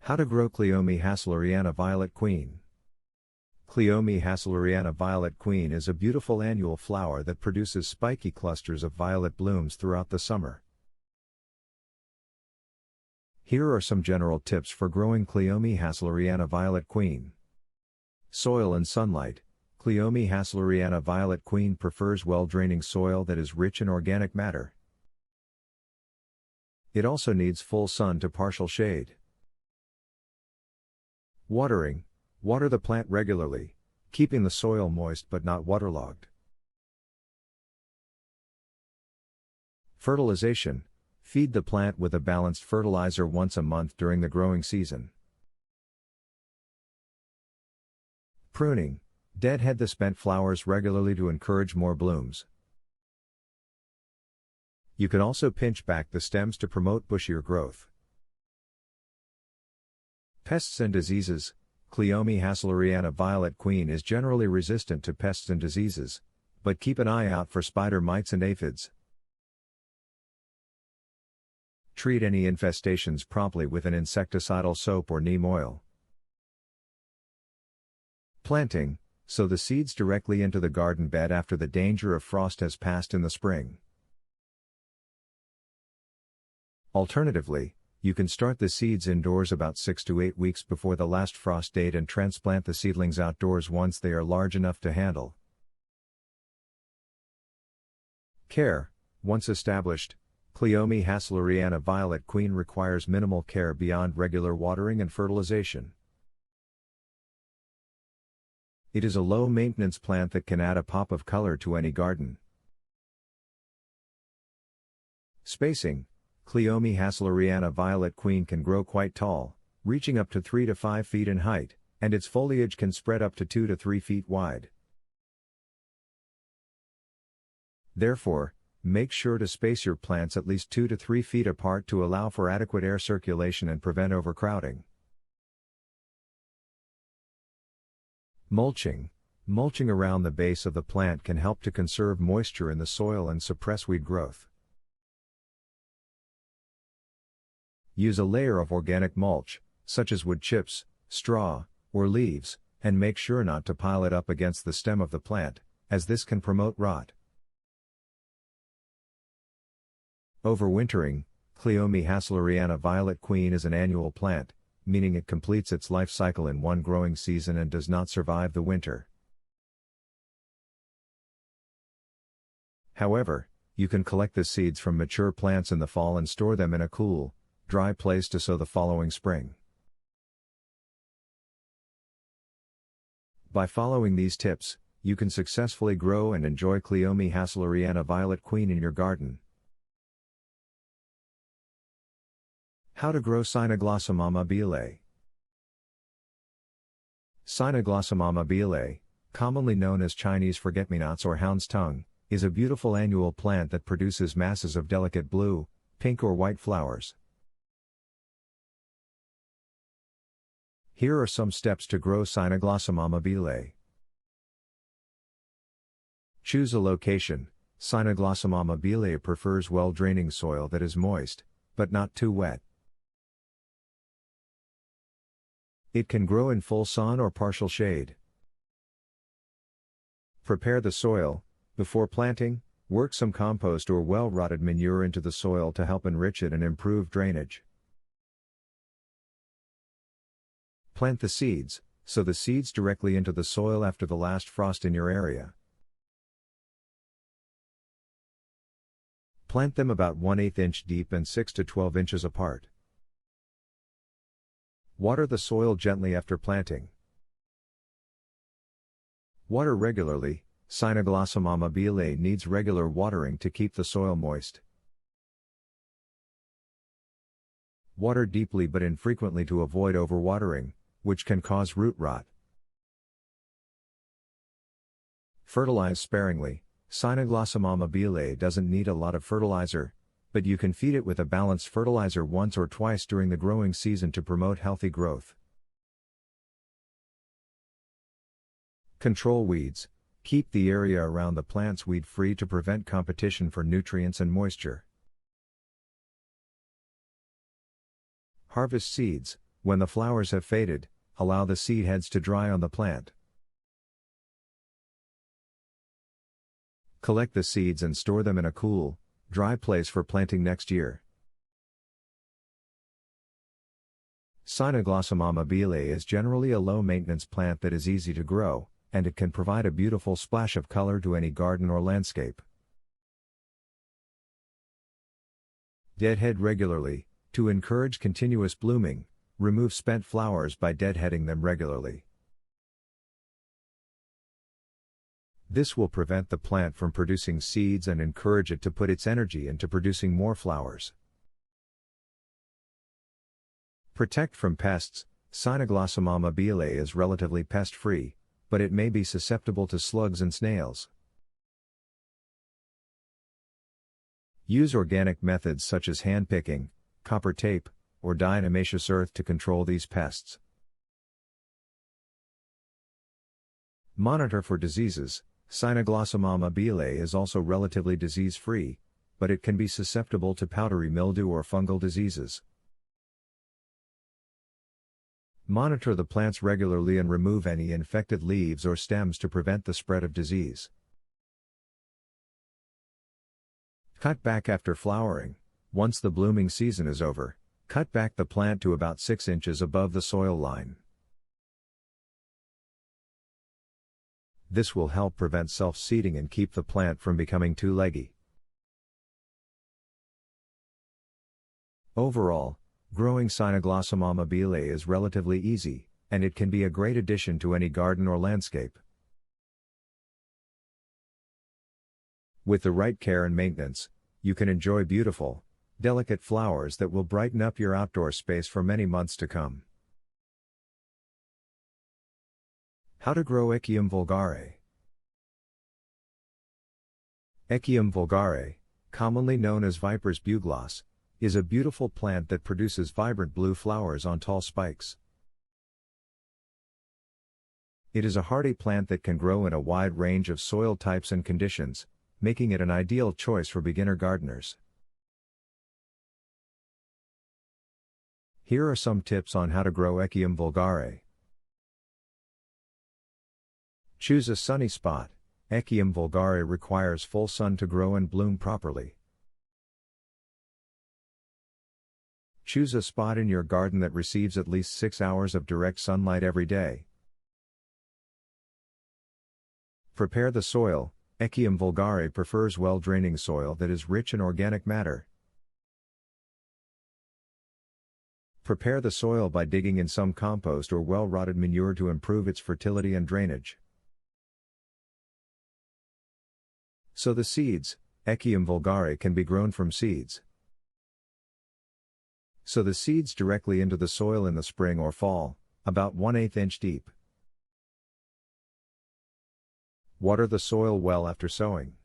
How to grow Cleome hasseleriana violet queen. Cleome hasseleriana violet queen is a beautiful annual flower that produces spiky clusters of violet blooms throughout the summer. Here are some general tips for growing Cleome hasseleriana violet queen. Soil and sunlight. Cleome hasseleriana violet queen prefers well-draining soil that is rich in organic matter. It also needs full sun to partial shade. Watering. Water the plant regularly, keeping the soil moist but not waterlogged. Fertilization. Feed the plant with a balanced fertilizer once a month during the growing season. Pruning. Deadhead the spent flowers regularly to encourage more blooms. You can also pinch back the stems to promote bushier growth. Pests and diseases. Cleome hasseleriana violet queen is generally resistant to pests and diseases, but keep an eye out for spider mites and aphids. Treat any infestations promptly with an insecticidal soap or neem oil. Planting. Sow the seeds directly into the garden bed after the danger of frost has passed in the spring. Alternatively, you can start the seeds indoors about 6 to 8 weeks before the last frost date and transplant the seedlings outdoors once they are large enough to handle. Care. Once established, Cleome hasseleriana violet queen requires minimal care beyond regular watering and fertilization. It is a low-maintenance plant that can add a pop of color to any garden. Spacing. Cleome hasseleriana violet queen can grow quite tall, reaching up to 3 to 5 feet in height, and its foliage can spread up to 2 to 3 feet wide. Therefore, make sure to space your plants at least 2 to 3 feet apart to allow for adequate air circulation and prevent overcrowding. Mulching. Mulching around the base of the plant can help to conserve moisture in the soil and suppress weed growth. Use a layer of organic mulch, such as wood chips, straw, or leaves, and make sure not to pile it up against the stem of the plant, as this can promote rot. Overwintering. Cleome hasseleriana violet queen is an annual plant, meaning it completes its life cycle in one growing season and does not survive the winter. However, you can collect the seeds from mature plants in the fall and store them in a cool, dry place to sow the following spring. By following these tips, you can successfully grow and enjoy Cleome hasseleriana violet queen in your garden. How to grow Cynoglossum amabile. Cynoglossum amabile, commonly known as Chinese forget-me-nots or hound's tongue, is a beautiful annual plant that produces masses of delicate blue, pink or white flowers. Here are some steps to grow Cynoglossum amabile. Choose a location. Cynoglossum amabile prefers well-draining soil that is moist, but not too wet. It can grow in full sun or partial shade. Prepare the soil. Before planting, work some compost or well-rotted manure into the soil to help enrich it and improve drainage. Plant the seeds. Sow the seeds directly into the soil after the last frost in your area. Plant them about 1/8 inch deep and 6 to 12 inches apart. Water the soil gently after planting. Water regularly. Cynoglossum amabile needs regular watering to keep the soil moist. Water deeply but infrequently to avoid overwatering, which can cause root rot. Fertilize sparingly. Cynoglossum amabile doesn't need a lot of fertilizer, but you can feed it with a balanced fertilizer once or twice during the growing season to promote healthy growth. Control weeds. Keep the area around the plants weed-free to prevent competition for nutrients and moisture. Harvest seeds. When the flowers have faded, allow the seed heads to dry on the plant. Collect the seeds and store them in a cool, dry place for planting next year. Cynoglossom amabile is generally a low-maintenance plant that is easy to grow, and it can provide a beautiful splash of color to any garden or landscape. Deadhead regularly. To encourage continuous blooming, remove spent flowers by deadheading them regularly. This will prevent the plant from producing seeds and encourage it to put its energy into producing more flowers. Protect from pests. Cynoglossom amabile is relatively pest-free, but it may be susceptible to slugs and snails. Use organic methods such as hand-picking, copper tape, or diatomaceous earth to control these pests. Monitor for diseases. Cynoglossom amabile is also relatively disease-free, but it can be susceptible to powdery mildew or fungal diseases. Monitor the plants regularly and remove any infected leaves or stems to prevent the spread of disease. Cut back after flowering. Once the blooming season is over, cut back the plant to about 6 inches above the soil line. This will help prevent self-seeding and keep the plant from becoming too leggy. Overall, growing Cynoglossom amabile is relatively easy, and it can be a great addition to any garden or landscape. With the right care and maintenance, you can enjoy beautiful, delicate flowers that will brighten up your outdoor space for many months to come. How to grow Echium vulgare. Echium vulgare, commonly known as Viper's bugloss, is a beautiful plant that produces vibrant blue flowers on tall spikes. It is a hardy plant that can grow in a wide range of soil types and conditions, making it an ideal choice for beginner gardeners. Here are some tips on how to grow Echium vulgare. Choose a sunny spot. Echium vulgare requires full sun to grow and bloom properly. Choose a spot in your garden that receives at least 6 hours of direct sunlight every day. Prepare the soil. Echium vulgare prefers well-draining soil that is rich in organic matter. Prepare the soil by digging in some compost or well-rotted manure to improve its fertility and drainage. Sow the seeds. Echium vulgare can be grown from seeds. Sow the seeds directly into the soil in the spring or fall, about 1/8 inch deep. Water the soil well after sowing.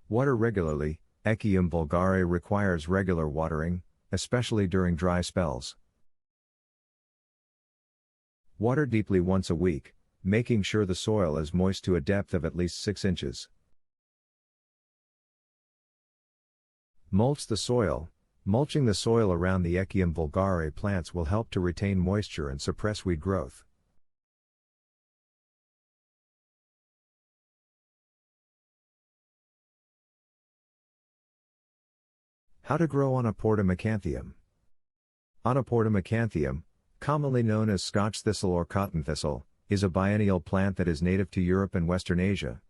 Water regularly. Echium vulgare requires regular watering, especially during dry spells. Water deeply once a week, making sure the soil is moist to a depth of at least 6 inches. Mulch the soil. Mulching the soil around the Echium vulgare plants will help to retain moisture and suppress weed growth. How to grow Anaportum acanthium. Anaportum acanthium, commonly known as Scotch thistle or cotton thistle, is a biennial plant that is native to Europe and Western Asia.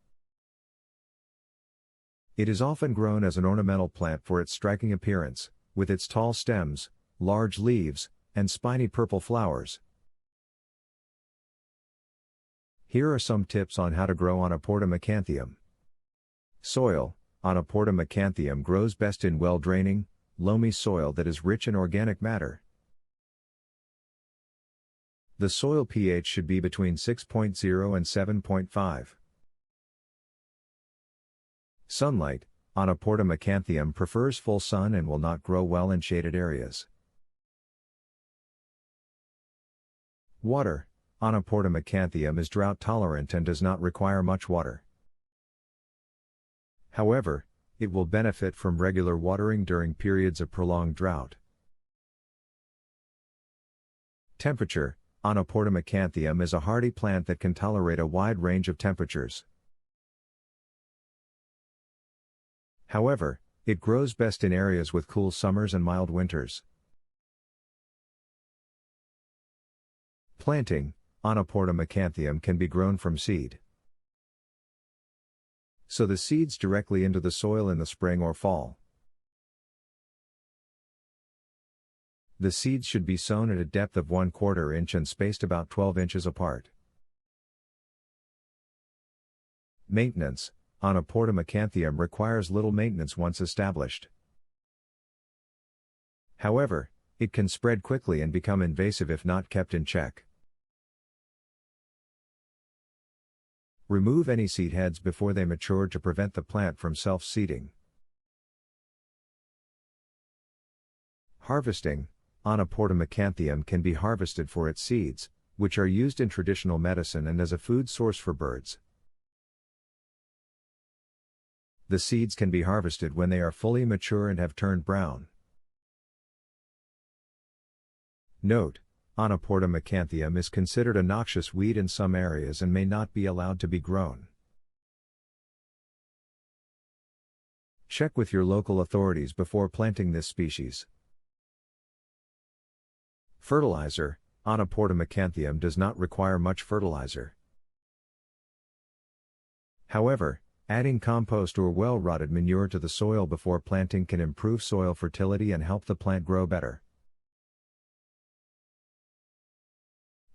It is often grown as an ornamental plant for its striking appearance, with its tall stems, large leaves, and spiny purple flowers. Here are some tips on how to grow Anaportum acanthium. Soil. Anaportum acanthium grows best in well-draining, loamy soil that is rich in organic matter. The soil pH should be between 6.0 and 7.5. Sunlight. Anaportum acanthium prefers full sun and will not grow well in shaded areas. Water. Anaportum acanthium is drought tolerant and does not require much water. However, it will benefit from regular watering during periods of prolonged drought. Temperature. Onoportomacanthium is a hardy plant that can tolerate a wide range of temperatures. However, it grows best in areas with cool summers and mild winters. Planting. Onoportomacanthium can be grown from seed. Sow the seeds directly into the soil in the spring or fall. The seeds should be sown at a depth of 1/4 inch and spaced about 12 inches apart. Maintenance. Onoportomacanthium requires little maintenance once established. However, it can spread quickly and become invasive if not kept in check. Remove any seed heads before they mature to prevent the plant from self-seeding. Harvesting. Onoportomacanthium can be harvested for its seeds, which are used in traditional medicine and as a food source for birds. The seeds can be harvested when they are fully mature and have turned brown. Note: Onoportomacanthium is considered a noxious weed in some areas and may not be allowed to be grown. Check with your local authorities before planting this species. Fertilizer. Onoportomacanthium does not require much fertilizer. However, adding compost or well-rotted manure to the soil before planting can improve soil fertility and help the plant grow better.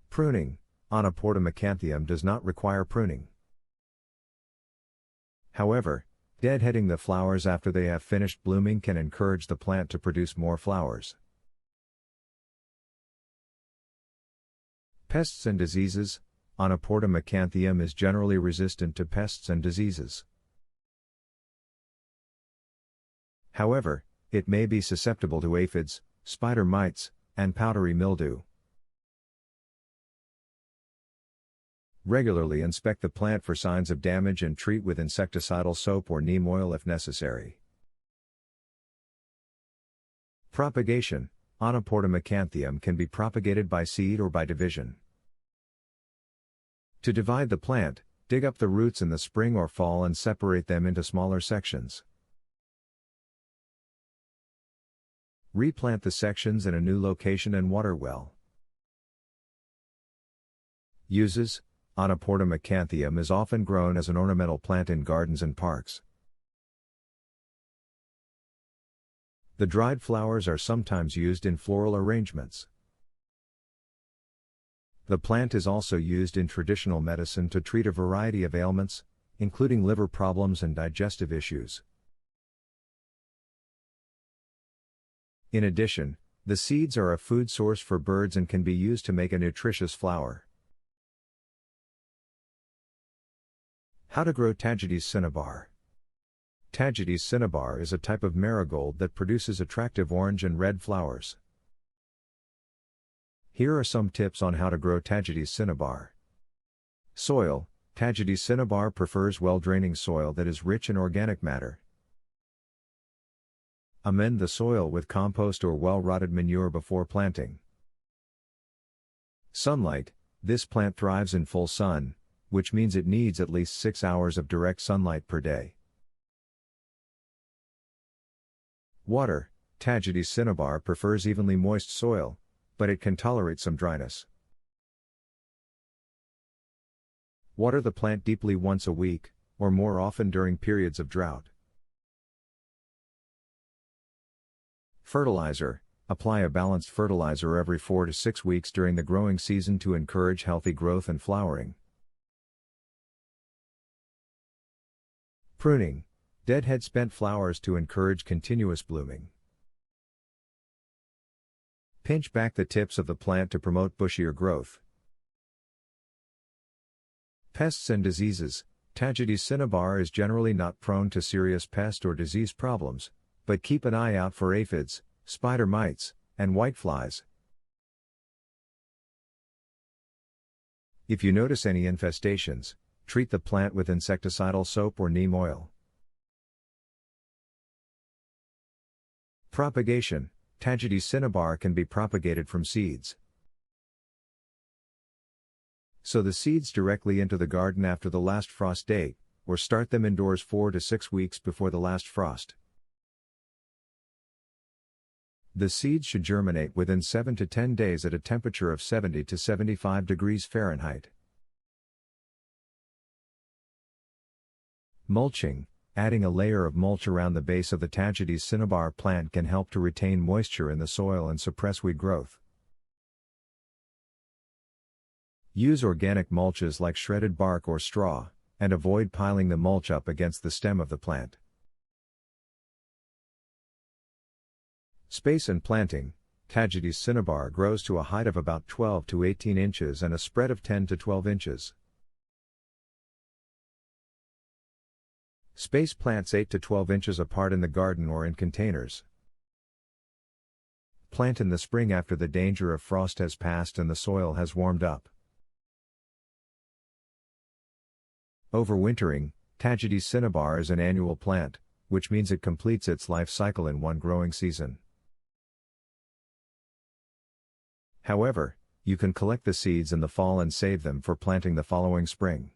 Pruning. Onoportomacanthium does not require pruning. However, deadheading the flowers after they have finished blooming can encourage the plant to produce more flowers. Pests and diseases. Onoportomacanthium is generally resistant to pests and diseases. However, it may be susceptible to aphids, spider mites, and powdery mildew. Regularly inspect the plant for signs of damage and treat with insecticidal soap or neem oil if necessary. Propagation. Onoportomacanthium can be propagated by seed or by division. To divide the plant, dig up the roots in the spring or fall and separate them into smaller sections. Replant the sections in a new location and water well. Uses. Onoportomacanthium is often grown as an ornamental plant in gardens and parks. The dried flowers are sometimes used in floral arrangements. The plant is also used in traditional medicine to treat a variety of ailments, including liver problems and digestive issues. In addition, the seeds are a food source for birds and can be used to make a nutritious flour. How to grow Tagetes cinnabar. Tagetes cinnabar is a type of marigold that produces attractive orange and red flowers. Here are some tips on how to grow Tagetes cinnabar. Soil. Tagetes cinnabar prefers well-draining soil that is rich in organic matter. Amend the soil with compost or well-rotted manure before planting. Sunlight. This plant thrives in full sun, which means it needs at least 6 hours of direct sunlight per day. Water. Tagetes cinnabar prefers evenly moist soil, but it can tolerate some dryness. Water the plant deeply once a week, or more often during periods of drought. Fertilizer. Apply a balanced fertilizer every 4 to 6 weeks during the growing season to encourage healthy growth and flowering. Pruning. Deadhead spent flowers to encourage continuous blooming. Pinch back the tips of the plant to promote bushier growth. Pests and diseases. Tagetes cinnabar is generally not prone to serious pest or disease problems, but keep an eye out for aphids, spider mites, and whiteflies. If you notice any infestations, treat the plant with insecticidal soap or neem oil. Propagation. Tagetes cinnabar can be propagated from seeds. Sow the seeds directly into the garden after the last frost date, or start them indoors 4 to 6 weeks before the last frost. The seeds should germinate within 7 to 10 days at a temperature of 70 to 75 degrees Fahrenheit. Mulching. Adding a layer of mulch around the base of the Tagetes cinnabar plant can help to retain moisture in the soil and suppress weed growth. Use organic mulches like shredded bark or straw, and avoid piling the mulch up against the stem of the plant. Space and planting. Tagetes cinnabar grows to a height of about 12 to 18 inches and a spread of 10 to 12 inches. Space plants 8 to 12 inches apart in the garden or in containers. Plant in the spring after the danger of frost has passed and the soil has warmed up. Overwintering. Tagetes cinnabar is an annual plant, which means it completes its life cycle in one growing season. However, you can collect the seeds in the fall and save them for planting the following spring.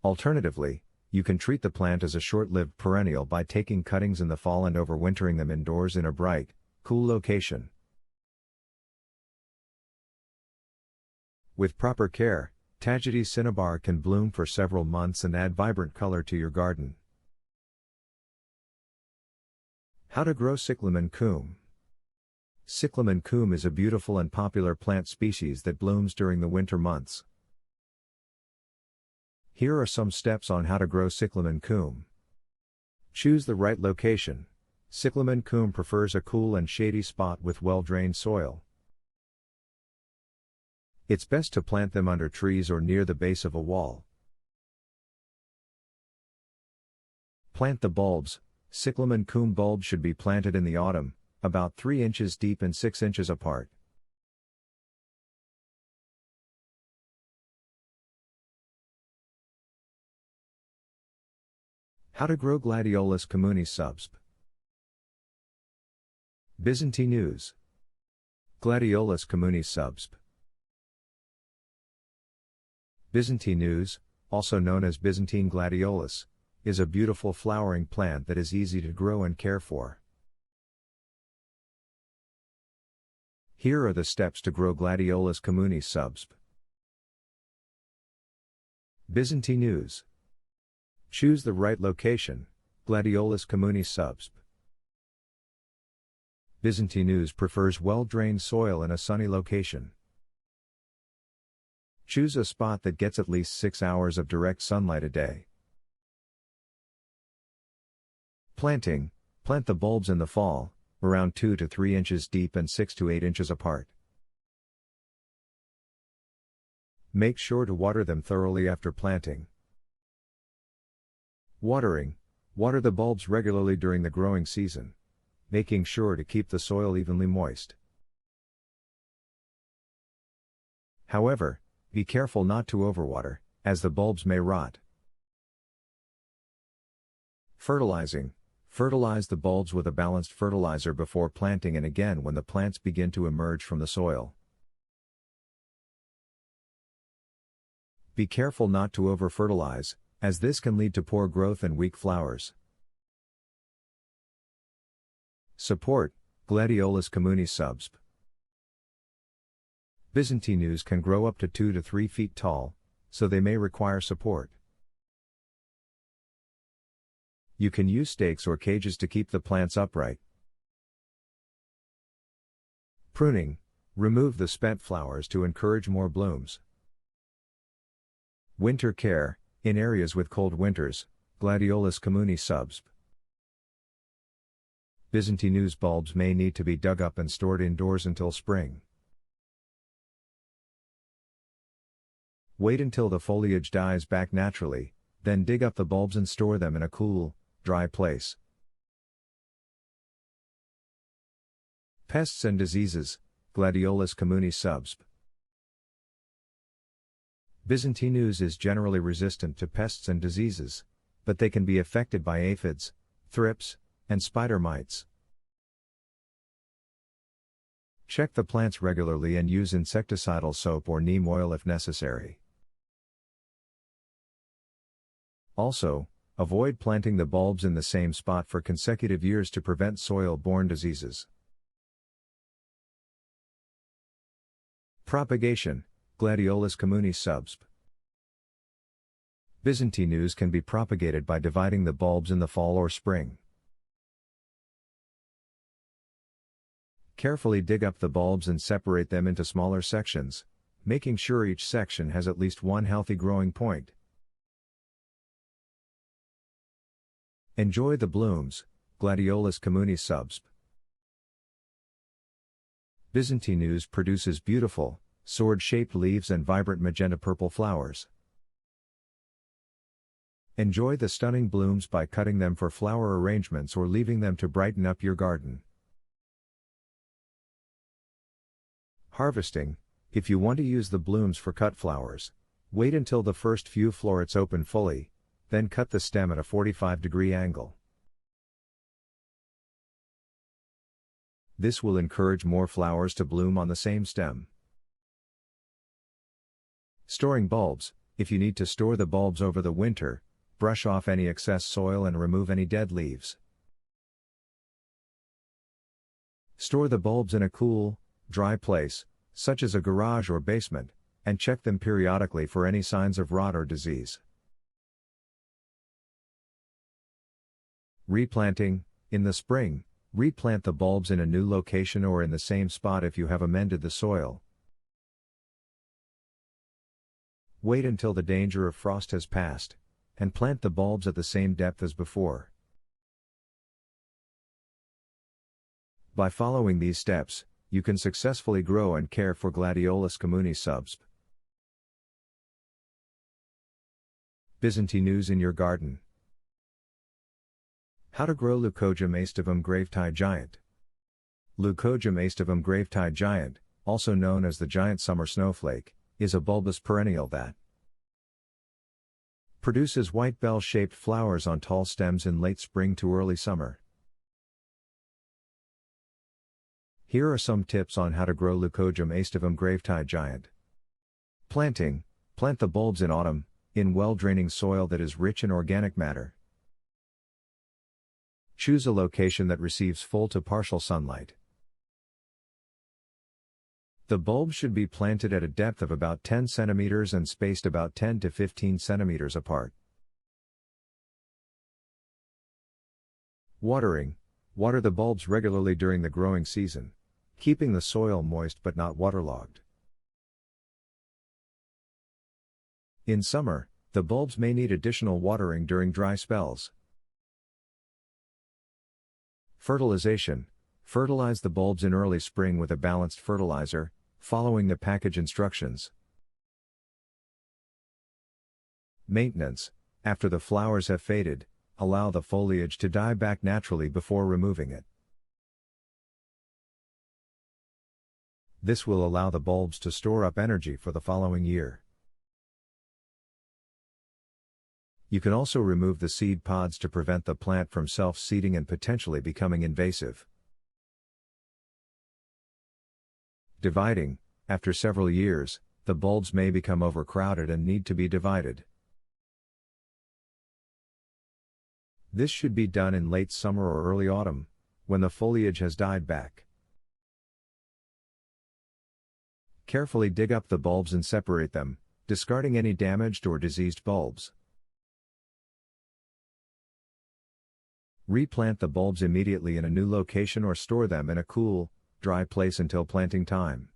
Alternatively, you can treat the plant as a short-lived perennial by taking cuttings in the fall and overwintering them indoors in a bright, cool location. With proper care, Tagetes cinnabar can bloom for several months and add vibrant color to your garden. How to grow cyclamen coum. Cyclamen coum is a beautiful and popular plant species that blooms during the winter months. Here are some steps on how to grow cyclamen coum. Choose the right location. Cyclamen coum prefers a cool and shady spot with well-drained soil. It's best to plant them under trees or near the base of a wall. Plant the bulbs. Cyclamen coum bulbs should be planted in the autumn, about 3 inches deep and 6 inches apart. How to grow Gladiolus communis subsp. Byzantine news. Gladiolus communis subsp. Byzantine news, also known as Byzantine gladiolus, is a beautiful flowering plant that is easy to grow and care for. Here are the steps to grow Gladiolus communis subsp. Byzantine news. Choose the right location. Gladiolus communis subsp. Byzantine news prefers well-drained soil in a sunny location. Choose a spot that gets at least 6 hours of direct sunlight a day. Planting. Plant the bulbs in the fall, around 2 to 3 inches deep and 6 to 8 inches apart. Make sure to water them thoroughly after planting. Watering. Water the bulbs regularly during the growing season, making sure to keep the soil evenly moist. However, be careful not to overwater, as the bulbs may rot. Fertilizing. Fertilize the bulbs with a balanced fertilizer before planting and again when the plants begin to emerge from the soil. Be careful not to over-fertilize, as this can lead to poor growth and weak flowers. Support. Gladiolus communis subsp. Byzantine news can grow up to 2 to 3 feet tall, so they may require support. You can use stakes or cages to keep the plants upright. Pruning. Remove the spent flowers to encourage more blooms. Winter care. In areas with cold winters, Gladiolus communis subsp. Byzantine news bulbs may need to be dug up and stored indoors until spring. Wait until the foliage dies back naturally, then dig up the bulbs and store them in a cool, dry place. Pests and diseases. Gladiolus communis subsp. Byzantine news is generally resistant to pests and diseases, but they can be affected by aphids, thrips, and spider mites. Check the plants regularly and use insecticidal soap or neem oil if necessary. Also, avoid planting the bulbs in the same spot for consecutive years to prevent soil-borne diseases. Propagation, Gladiolus communis subsp. Byzantinus can be propagated by dividing the bulbs in the fall or spring. Carefully dig up the bulbs and separate them into smaller sections, making sure each section has at least one healthy growing point. Enjoy the blooms, Gladiolus communis subsp. Byzantinus produces beautiful, sword-shaped leaves and vibrant magenta-purple flowers. Enjoy the stunning blooms by cutting them for flower arrangements or leaving them to brighten up your garden. Harvesting, if you want to use the blooms for cut flowers, wait until the first few florets open fully, then cut the stem at a 45-degree angle. This will encourage more flowers to bloom on the same stem. Storing bulbs, if you need to store the bulbs over the winter, brush off any excess soil and remove any dead leaves. Store the bulbs in a cool, dry place, such as a garage or basement, and check them periodically for any signs of rot or disease. Replanting, in the spring, replant the bulbs in a new location or in the same spot if you have amended the soil. Wait until the danger of frost has passed, and plant the bulbs at the same depth as before. By following these steps, you can successfully grow and care for Gladiolus communis subsp. Byzantinus in your garden. How to grow Leucojum aestivum gravetide giant. Leucojum aestivum gravetide giant, also known as the giant summer snowflake, is a bulbous perennial that produces white bell-shaped flowers on tall stems in late spring to early summer. Here are some tips on how to grow Leucojum aestivum gravetide giant. Planting, plant the bulbs in autumn, in well-draining soil that is rich in organic matter. Choose a location that receives full to partial sunlight. The bulbs should be planted at a depth of about 10 cm and spaced about 10 to 15 cm apart. Watering, water the bulbs regularly during the growing season, keeping the soil moist but not waterlogged. In summer, the bulbs may need additional watering during dry spells. Fertilization, fertilize the bulbs in early spring with a balanced fertilizer, following the package instructions. Maintenance, after the flowers have faded, allow the foliage to die back naturally before removing it. This will allow the bulbs to store up energy for the following year. You can also remove the seed pods to prevent the plant from self-seeding and potentially becoming invasive. Dividing, after several years, the bulbs may become overcrowded and need to be divided. This should be done in late summer or early autumn, when the foliage has died back. Carefully dig up the bulbs and separate them, discarding any damaged or diseased bulbs. Replant the bulbs immediately in a new location or store them in a cool, dry place until planting time.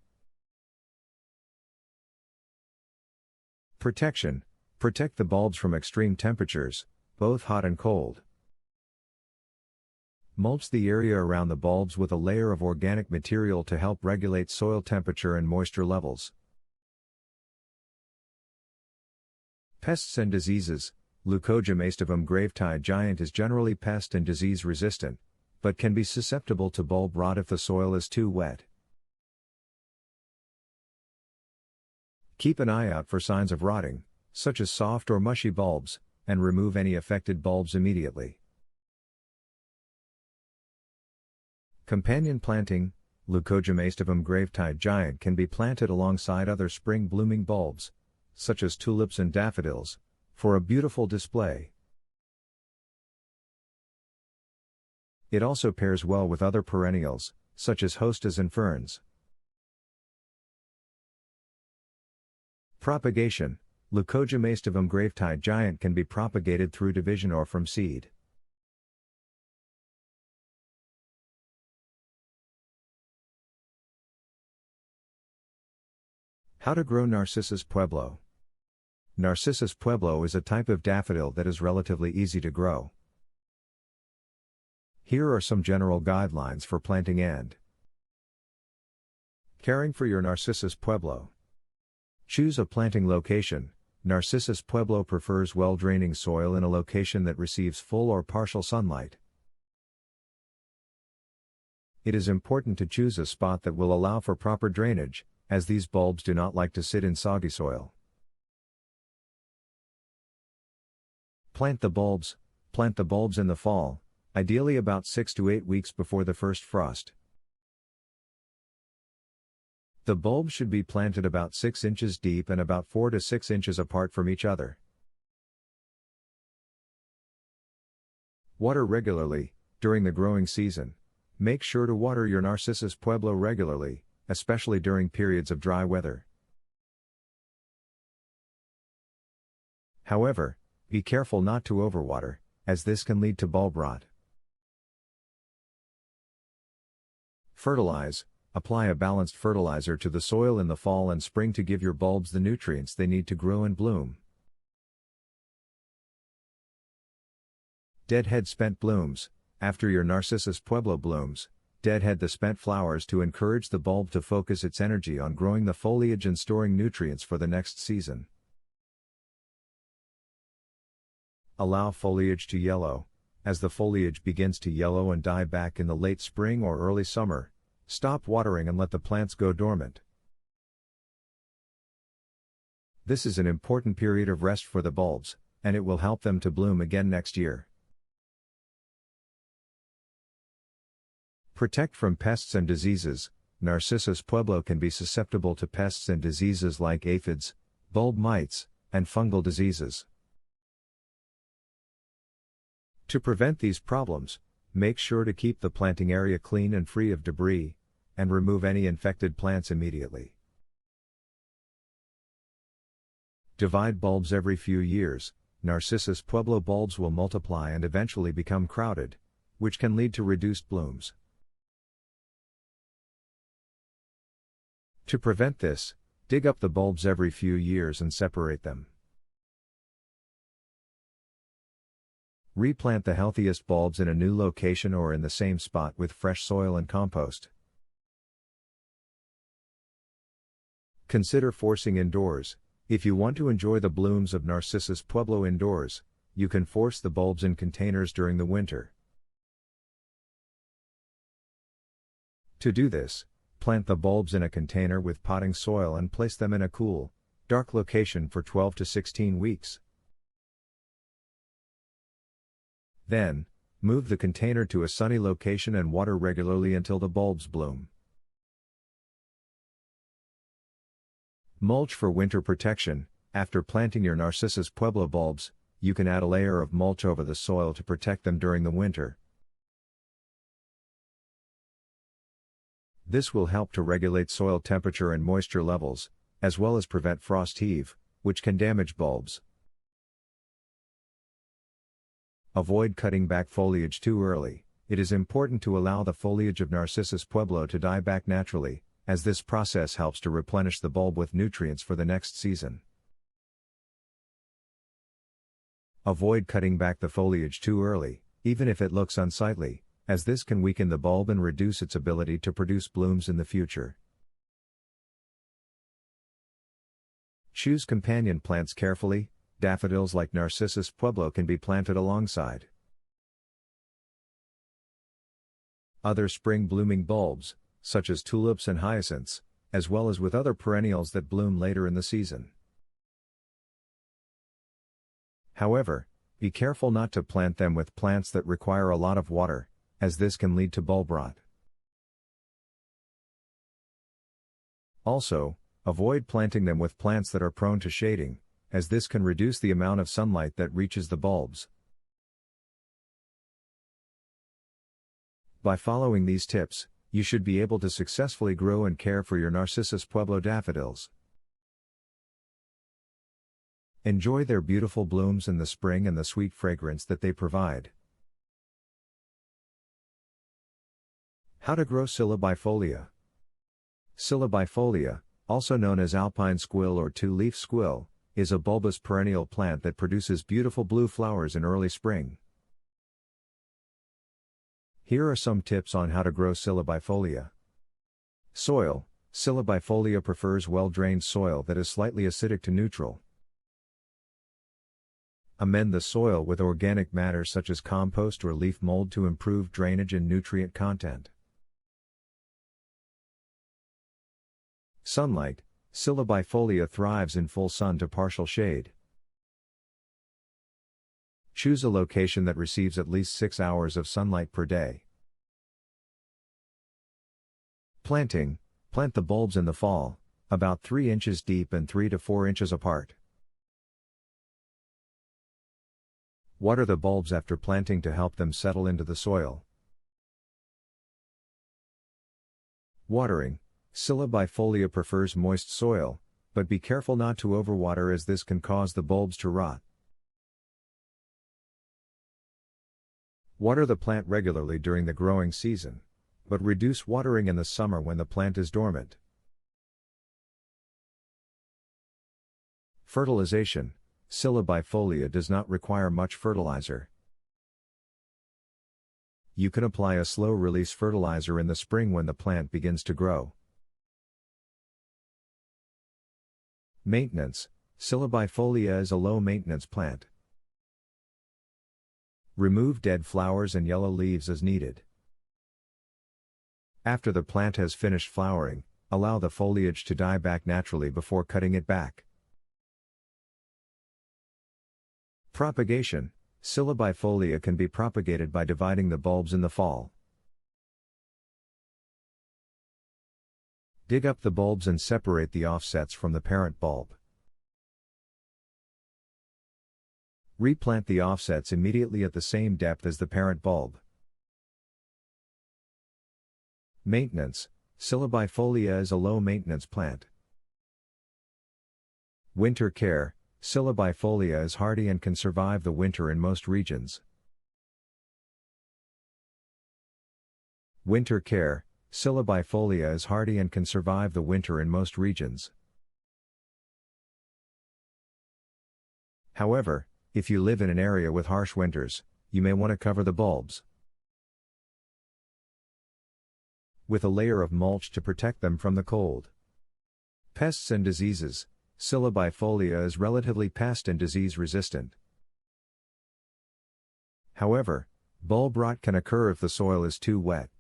Protection, protect the bulbs from extreme temperatures, both hot and cold. Mulch the area around the bulbs with a layer of organic material to help regulate soil temperature and moisture levels. Pests and diseases, Leucojum aestivum gravetide giant is generally pest and disease resistant, but can be susceptible to bulb rot if the soil is too wet. Keep an eye out for signs of rotting, such as soft or mushy bulbs, and remove any affected bulbs immediately. Companion planting, Leucojum gravetide giant can be planted alongside other spring blooming bulbs, such as tulips and daffodils, for a beautiful display. It also pairs well with other perennials, such as hostas and ferns. Propagation. Leucojum gravetide giant can be propagated through division or from seed. How to grow Narcissus pueblo. Narcissus pueblo is a type of daffodil that is relatively easy to grow. Here are some general guidelines for planting and caring for your Narcissus pueblo. Choose a planting location. Narcissus pueblo prefers well-draining soil in a location that receives full or partial sunlight. It is important to choose a spot that will allow for proper drainage, as these bulbs do not like to sit in soggy soil. Plant the bulbs. Plant the bulbs in the fall, ideally about 6 to 8 weeks before the first frost. The bulbs should be planted about 6 inches deep and about 4 to 6 inches apart from each other. Water regularly. During the growing season, make sure to water your Narcissus pueblo regularly, especially during periods of dry weather. However, be careful not to overwater, as this can lead to bulb rot. Fertilize. Apply a balanced fertilizer to the soil in the fall and spring to give your bulbs the nutrients they need to grow and bloom. Deadhead spent blooms. After your Narcissus pueblo blooms, deadhead the spent flowers to encourage the bulb to focus its energy on growing the foliage and storing nutrients for the next season. Allow foliage to yellow. As the foliage begins to yellow and die back in the late spring or early summer, stop watering and let the plants go dormant. This is an important period of rest for the bulbs, and it will help them to bloom again next year. Protect from pests and diseases. Narcissus pueblo can be susceptible to pests and diseases like aphids, bulb mites, and fungal diseases. To prevent these problems, make sure to keep the planting area clean and free of debris, and remove any infected plants immediately. Divide bulbs every few years. Narcissus pueblo bulbs will multiply and eventually become crowded, which can lead to reduced blooms. To prevent this, dig up the bulbs every few years and separate them. Replant the healthiest bulbs in a new location or in the same spot with fresh soil and compost. Consider forcing indoors. If you want to enjoy the blooms of Narcissus pueblo indoors, you can force the bulbs in containers during the winter. To do this, plant the bulbs in a container with potting soil and place them in a cool, dark location for 12 to 16 weeks. Then, move the container to a sunny location and water regularly until the bulbs bloom. Mulch for winter protection. After planting your Narcissus pueblo bulbs, you can add a layer of mulch over the soil to protect them during the winter. This will help to regulate soil temperature and moisture levels, as well as prevent frost heave, which can damage bulbs. Avoid cutting back foliage too early. It is important to allow the foliage of Narcissus pueblo to die back naturally, as this process helps to replenish the bulb with nutrients for the next season. Avoid cutting back the foliage too early, even if it looks unsightly, as this can weaken the bulb and reduce its ability to produce blooms in the future. Choose companion plants carefully. Daffodils like Narcissus pueblo can be planted alongside other spring blooming bulbs, such as tulips and hyacinths, as well as with other perennials that bloom later in the season. However, be careful not to plant them with plants that require a lot of water, as this can lead to bulb rot. Also, avoid planting them with plants that are prone to shading, as this can reduce the amount of sunlight that reaches the bulbs. By following these tips, you should be able to successfully grow and care for your Narcissus Pueblo daffodils. Enjoy their beautiful blooms in the spring and the sweet fragrance that they provide. How to grow Scilla bifolia. Scilla bifolia, also known as alpine squill or two-leaf squill, is a bulbous perennial plant that produces beautiful blue flowers in early spring. Here are some tips on how to grow Scilla bifolia. Soil. Scilla bifolia prefers well-drained soil that is slightly acidic to neutral. Amend the soil with organic matter such as compost or leaf mold to improve drainage and nutrient content. Sunlight. Scilla bifolia thrives in full sun to partial shade. Choose a location that receives at least 6 hours of sunlight per day. Planting. Plant the bulbs in the fall, about 3 inches deep and 3 to 4 inches apart. Water the bulbs after planting to help them settle into the soil. Watering. Scilla bifolia prefers moist soil, but be careful not to overwater as this can cause the bulbs to rot. Water the plant regularly during the growing season, but reduce watering in the summer when the plant is dormant. Fertilization. Scilla bifolia does not require much fertilizer. You can apply a slow-release fertilizer in the spring when the plant begins to grow. Maintenance. Scilla bifolia is a low-maintenance plant. Remove dead flowers and yellow leaves as needed. After the plant has finished flowering, allow the foliage to die back naturally before cutting it back. Propagation. Scilla bifolia can be propagated by dividing the bulbs in the fall. Dig up the bulbs and separate the offsets from the parent bulb. Replant the offsets immediately at the same depth as the parent bulb. Maintenance. Scilla bifolia is a low-maintenance plant. Winter care. Scilla bifolia is hardy and can survive the winter in most regions. Winter care. Scilla bifolia is hardy and can survive the winter in most regions. However, if you live in an area with harsh winters, you may want to cover the bulbs with a layer of mulch to protect them from the cold. Pests and diseases. Scilla bifolia is relatively pest and disease resistant. However, bulb rot can occur if the soil is too wet.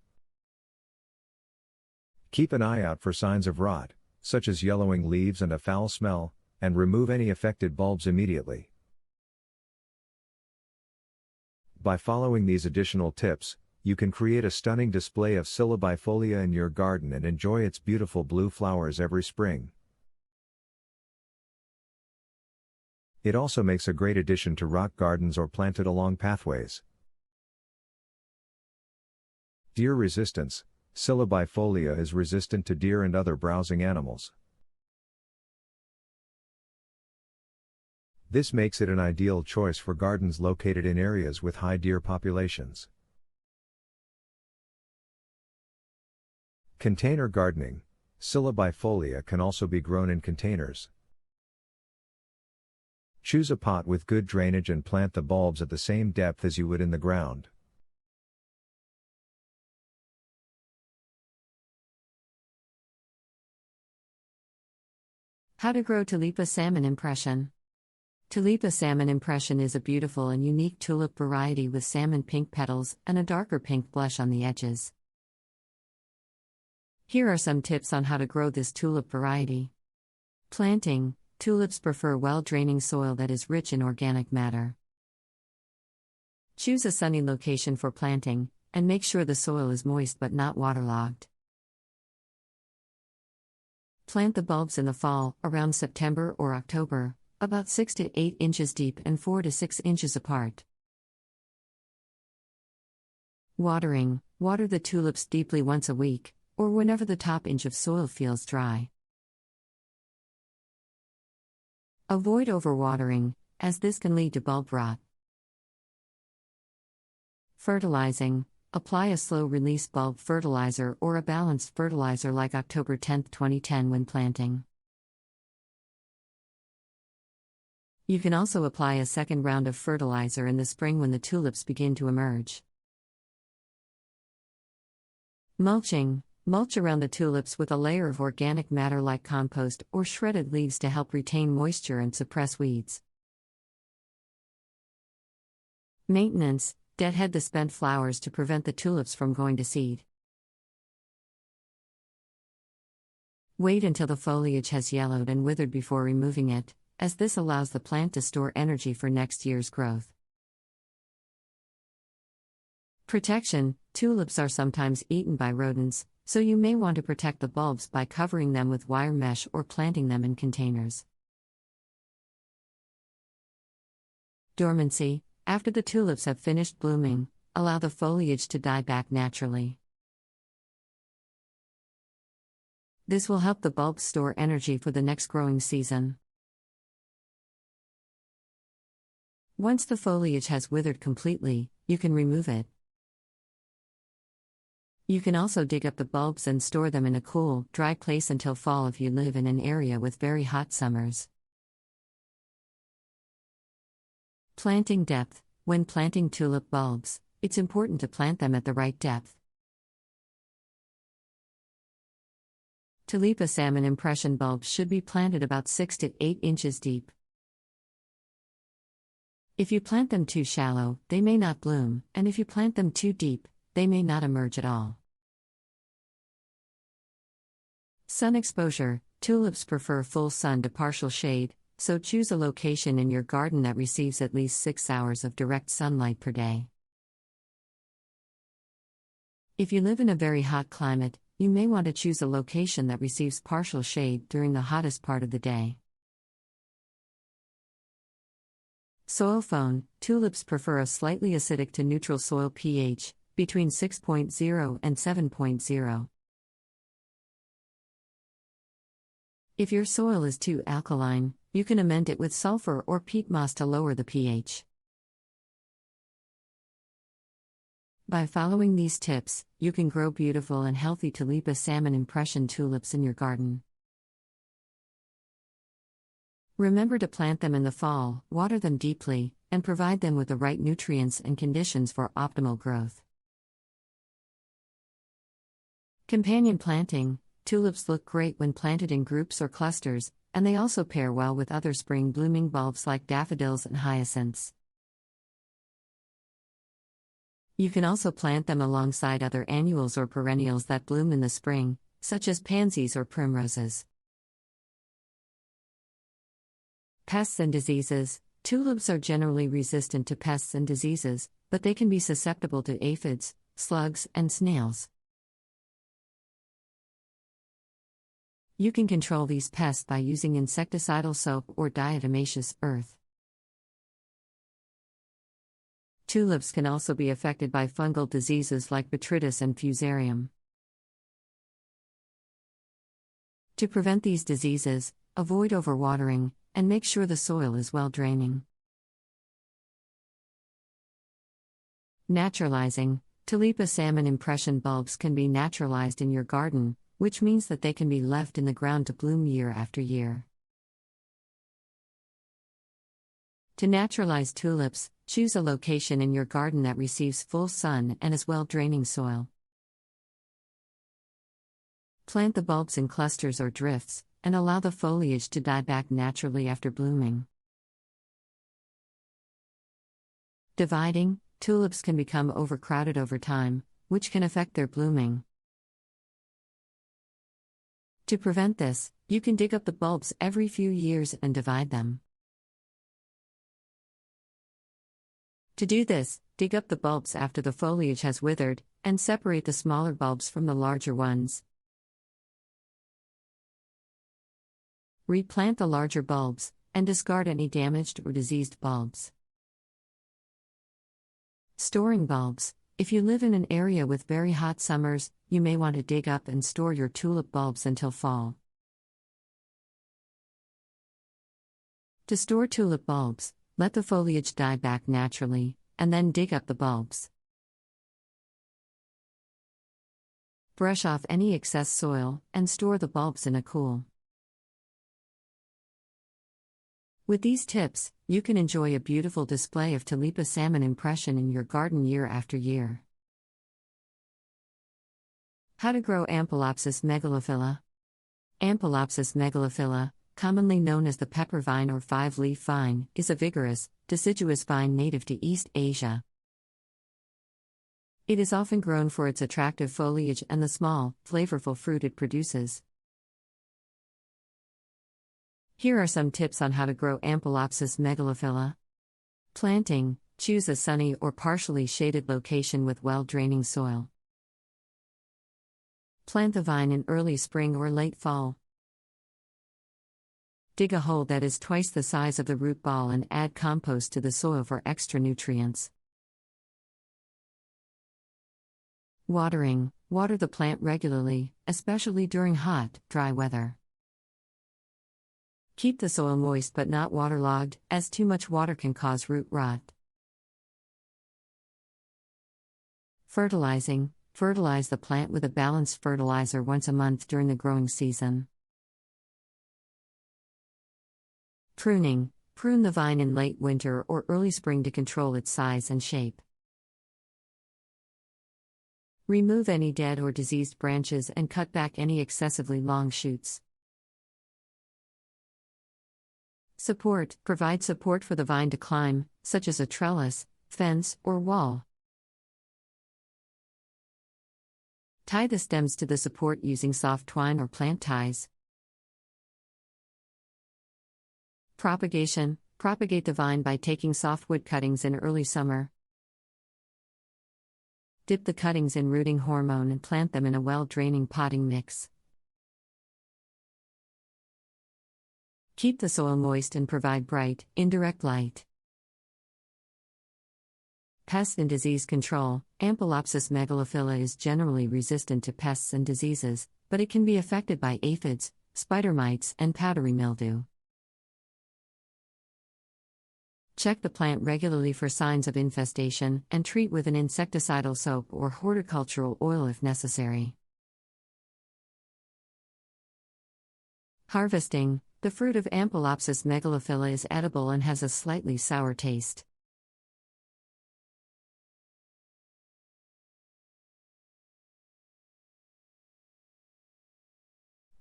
Keep an eye out for signs of rot, such as yellowing leaves and a foul smell, and remove any affected bulbs immediately. By following these additional tips, you can create a stunning display of Scilla bifolia in your garden and enjoy its beautiful blue flowers every spring. It also makes a great addition to rock gardens or planted along pathways. Deer resistance. Scilla bifolia is resistant to deer and other browsing animals. This makes it an ideal choice for gardens located in areas with high deer populations. Container gardening. Scilla bifolia can also be grown in containers. Choose a pot with good drainage and plant the bulbs at the same depth as you would in the ground. How to grow Tulipa salmon impression. Tulipa salmon impression is a beautiful and unique tulip variety with salmon pink petals and a darker pink blush on the edges. Here are some tips on how to grow this tulip variety. Planting. Tulips prefer well-draining soil that is rich in organic matter. Choose a sunny location for planting, and make sure the soil is moist but not waterlogged. Plant the bulbs in the fall, around September or October, about 6 to 8 inches deep and 4 to 6 inches apart. Watering. Water the tulips deeply once a week, or whenever the top inch of soil feels dry. Avoid overwatering, as this can lead to bulb rot. Fertilizing. Apply a slow-release bulb fertilizer or a balanced fertilizer like October 10, 2010 when planting. You can also apply a second round of fertilizer in the spring when the tulips begin to emerge. Mulching. Mulch around the tulips with a layer of organic matter like compost or shredded leaves to help retain moisture and suppress weeds. Maintenance. Deadhead the spent flowers to prevent the tulips from going to seed. Wait until the foliage has yellowed and withered before removing it, as this allows the plant to store energy for next year's growth. Protection. Tulips are sometimes eaten by rodents, so you may want to protect the bulbs by covering them with wire mesh or planting them in containers. Dormancy. After the tulips have finished blooming, allow the foliage to die back naturally. This will help the bulbs store energy for the next growing season. Once the foliage has withered completely, you can remove it. You can also dig up the bulbs and store them in a cool, dry place until fall if you live in an area with very hot summers. Planting depth. When planting tulip bulbs, it's important to plant them at the right depth. Tulipa salmon impression bulbs should be planted about 6 to 8 inches deep. If you plant them too shallow, they may not bloom, and if you plant them too deep, they may not emerge at all. Sun exposure. Tulips prefer full sun to partial shade, so choose a location in your garden that receives at least 6 hours of direct sunlight per day. If you live in a very hot climate, you may want to choose a location that receives partial shade during the hottest part of the day. Soil phone. Tulips prefer a slightly acidic to neutral soil pH, between 6.0 and 7.0. If your soil is too alkaline, you can amend it with sulfur or peat moss to lower the pH. By following these tips, you can grow beautiful and healthy Tulipa salmon impression tulips in your garden. Remember to plant them in the fall, water them deeply, and provide them with the right nutrients and conditions for optimal growth. Companion planting. Tulips look great when planted in groups or clusters, and they also pair well with other spring blooming bulbs like daffodils and hyacinths. You can also plant them alongside other annuals or perennials that bloom in the spring, such as pansies or primroses. Pests and diseases. Tulips are generally resistant to pests and diseases, but they can be susceptible to aphids, slugs, and snails. You can control these pests by using insecticidal soap or diatomaceous earth. Tulips can also be affected by fungal diseases like botrytis and fusarium. To prevent these diseases, avoid overwatering, and make sure the soil is well draining. Naturalizing. Tulipa salmon impression bulbs can be naturalized in your garden, which means that they can be left in the ground to bloom year after year. To naturalize tulips, choose a location in your garden that receives full sun and is well-draining soil. Plant the bulbs in clusters or drifts, and allow the foliage to die back naturally after blooming. Dividing. Tulips can become overcrowded over time, which can affect their blooming. To prevent this, you can dig up the bulbs every few years and divide them. To do this, dig up the bulbs after the foliage has withered, and separate the smaller bulbs from the larger ones. Replant the larger bulbs, and discard any damaged or diseased bulbs. Storing bulbs. If you live in an area with very hot summers, you may want to dig up and store your tulip bulbs until fall. To store tulip bulbs, let the foliage die back naturally, and then dig up the bulbs. Brush off any excess soil, and store the bulbs in a cool. With these tips, you can enjoy a beautiful display of Tulipa salmon impression in your garden year after year. How to grow Ampelopsis megalophila. Ampelopsis megalophila, commonly known as the pepper vine or five-leaf vine, is a vigorous, deciduous vine native to East Asia. It is often grown for its attractive foliage and the small, flavorful fruit it produces. Here are some tips on how to grow Ampelopsis megalophila. Planting. Choose a sunny or partially shaded location with well-draining soil. Plant the vine in early spring or late fall. Dig a hole that is twice the size of the root ball and add compost to the soil for extra nutrients. Watering. Water the plant regularly, especially during hot, dry weather. Keep the soil moist but not waterlogged, as too much water can cause root rot. Fertilizing. Fertilize the plant with a balanced fertilizer once a month during the growing season. Pruning. Prune the vine in late winter or early spring to control its size and shape. Remove any dead or diseased branches and cut back any excessively long shoots. Support. Provide support for the vine to climb, such as a trellis, fence, or wall. Tie the stems to the support using soft twine or plant ties. Propagation. Propagate the vine by taking softwood cuttings in early summer. Dip the cuttings in rooting hormone and plant them in a well-draining potting mix. Keep the soil moist and provide bright, indirect light. Pest and disease control. Ampelopsis megalophila is generally resistant to pests and diseases, but it can be affected by aphids, spider mites, and powdery mildew. Check the plant regularly for signs of infestation and treat with an insecticidal soap or horticultural oil if necessary. Harvesting. The fruit of Ampelopsis megalophila is edible and has a slightly sour taste.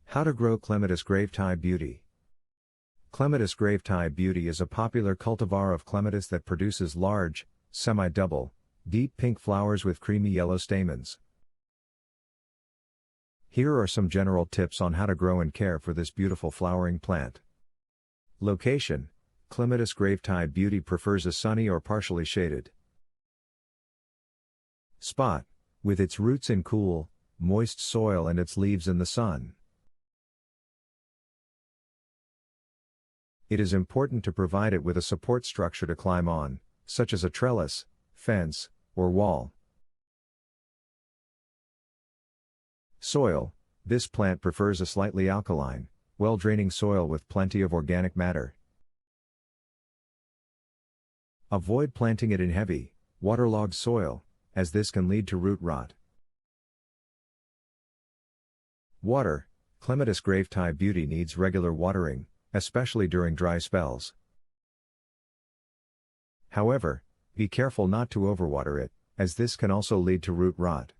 How to grow Clematis Gravetie Beauty. Clematis Gravetie Beauty is a popular cultivar of clematis that produces large, semi-double, deep pink flowers with creamy yellow stamens. Here are some general tips on how to grow and care for this beautiful flowering plant. Location. Clematis Gravetie Beauty prefers a sunny or partially shaded spot, with its roots in cool, moist soil and its leaves in the sun. It is important to provide it with a support structure to climb on, such as a trellis, fence, or wall. Soil. This plant prefers a slightly alkaline, well-draining soil with plenty of organic matter. Avoid planting it in heavy, waterlogged soil, as this can lead to root rot. Water. Clematis Gravetie Beauty needs regular watering, especially during dry spells. However, be careful not to overwater it, as this can also lead to root rot.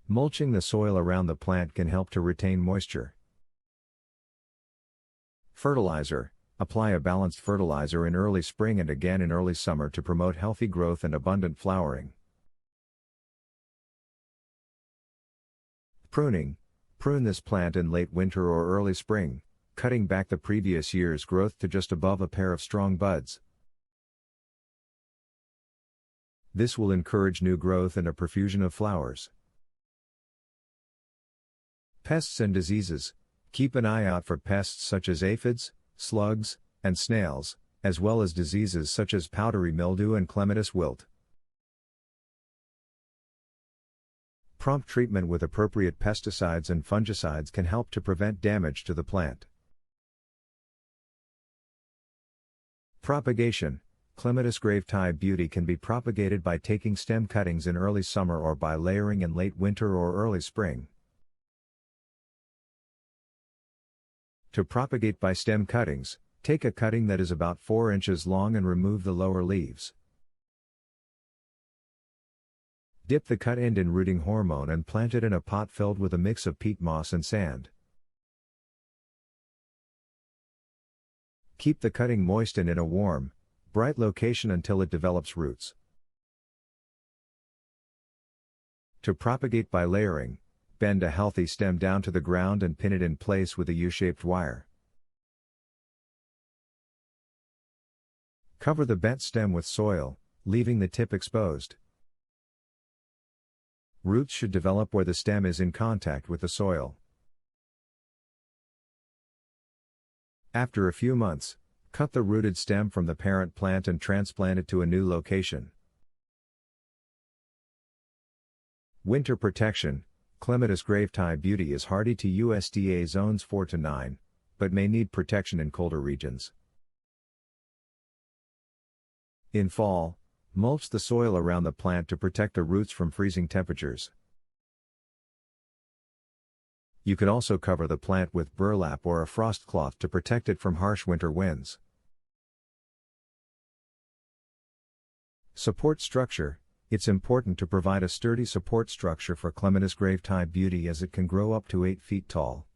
Mulching the soil around the plant can help to retain moisture. Fertilizer. Apply a balanced fertilizer in early spring and again in early summer to promote healthy growth and abundant flowering. Pruning. Prune this plant in late winter or early spring, cutting back the previous year's growth to just above a pair of strong buds. This will encourage new growth and a profusion of flowers. Pests and diseases. Keep an eye out for pests such as aphids, slugs, and snails, as well as diseases such as powdery mildew and clematis wilt. Prompt treatment with appropriate pesticides and fungicides can help to prevent damage to the plant. Propagation. Clematis gravetye beauty can be propagated by taking stem cuttings in early summer or by layering in late winter or early spring. To propagate by stem cuttings, take a cutting that is about 4 inches long and remove the lower leaves. Dip the cut end in rooting hormone and plant it in a pot filled with a mix of peat moss and sand. Keep the cutting moist and in a warm, bright location until it develops roots. To propagate by layering, bend a healthy stem down to the ground and pin it in place with a U-shaped wire. Cover the bent stem with soil, leaving the tip exposed. Roots should develop where the stem is in contact with the soil. After a few months, cut the rooted stem from the parent plant and transplant it to a new location. Winter protection. Clematis gravetye beauty is hardy to USDA zones 4 to 9, but may need protection in colder regions. In fall, mulch the soil around the plant to protect the roots from freezing temperatures. You can also cover the plant with burlap or a frost cloth to protect it from harsh winter winds. Support structure. It's important to provide a sturdy support structure for Clematis gravetye beauty as it can grow up to 8 feet tall.